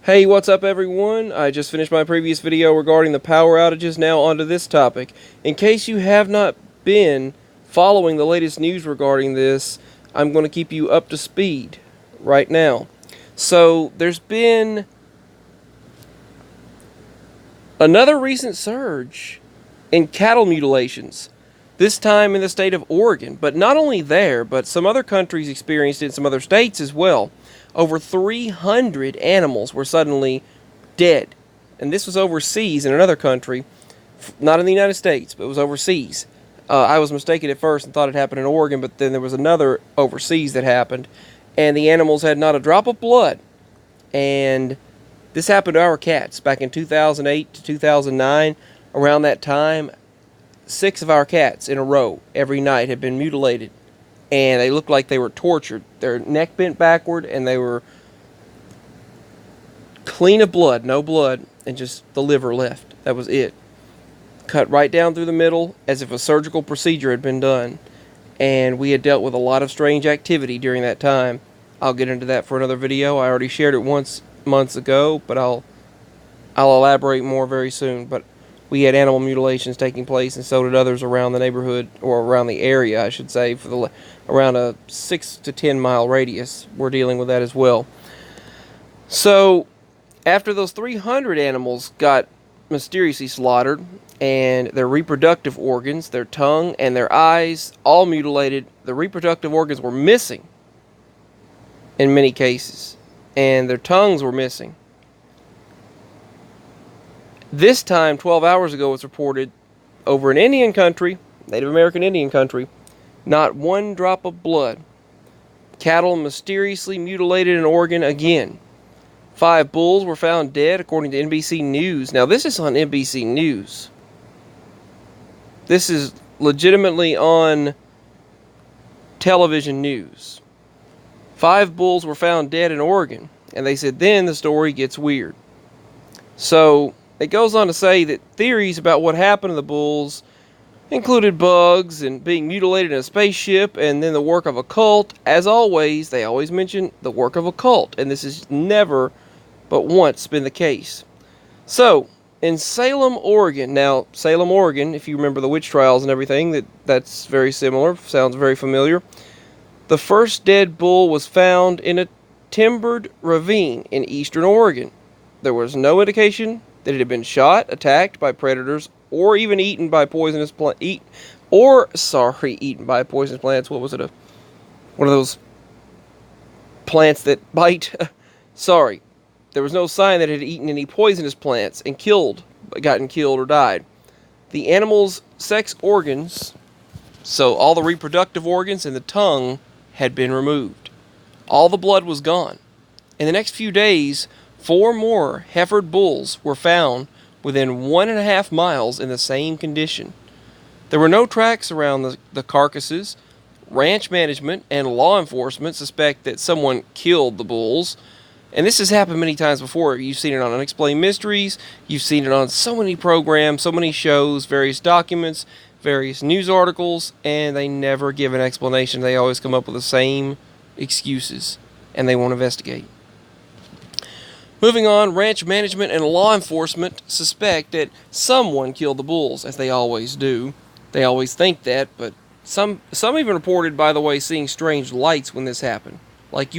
Hey, what's up everyone? I just finished my previous video regarding the power outages. Now onto this topic. In case you have not been following the latest news regarding this, I'm going to keep you up to speed right now. So, there's been another recent surge in cattle mutilations, this time in the state of Oregon. But not only there, but some other countries experienced it in some other states as well. Over 300 animals were suddenly dead. And this was overseas in another country, not in the United States, but it was overseas. I was mistaken at first and thought it happened in Oregon, but then there was another overseas that happened. And the animals had not a drop of blood. And this happened to our cats back in 2008 to 2009. Around that time, 6 of our cats in a row every night had been mutilated. And they looked like they were tortured. Their neck bent backward, and they were clean of blood, no blood, and just the liver left. That was it. Cut right down through the middle, as if a surgical procedure had been done. And we had dealt with a lot of strange activity during that time. I'll get into that for another video. I already shared it months ago, but I'll elaborate more very soon. But we had animal mutilations taking place, and so did others around the neighborhood, or around the area, I should say, for around a 6 to 10 mile radius. We're dealing with that as well. So, after those 300 animals got mysteriously slaughtered, and their reproductive organs, their tongue and their eyes, all mutilated, the reproductive organs were missing in many cases, and their tongues were missing. This time, 12 hours ago, it's reported over in Indian country, Native American Indian country, not one drop of blood. Cattle mysteriously mutilated in Oregon again. 5 bulls were found dead, according to NBC News. Now, this is on NBC News. This is legitimately on television news. 5 bulls were found dead in Oregon. And they said, then the story gets weird. So, it goes on to say that theories about what happened to the bulls included bugs and being mutilated in a spaceship, and then the work of a cult. As always, they always mention the work of a cult, and this has never but once been the case. So, in Salem, Oregon, now Salem, Oregon, if you remember the witch trials and everything, that's very similar, sounds very familiar. The first dead bull was found in a timbered ravine in eastern Oregon. There was no indication that it had been shot, attacked by predators, or even eaten by poisonous plants. Eaten by poisonous plants. What was it? One of those plants that bite? Sorry. There was no sign that it had eaten any poisonous plants and gotten killed or died. The animal's sex organs, so all the reproductive organs and the tongue, had been removed. All the blood was gone. In the next few days, 4 more heifered bulls were found within 1.5 miles in the same condition. There were no tracks around the carcasses. Ranch management and law enforcement suspect that someone killed the bulls. And this has happened many times before. You've seen it on Unexplained Mysteries. You've seen it on so many programs, so many shows, various documents, various news articles, and they never give an explanation. They always come up with the same excuses, and they won't investigate. Moving on, ranch management and law enforcement suspect that someone killed the bulls, as they always do. They always think that, but some even reported, by the way, seeing strange lights when this happened. Like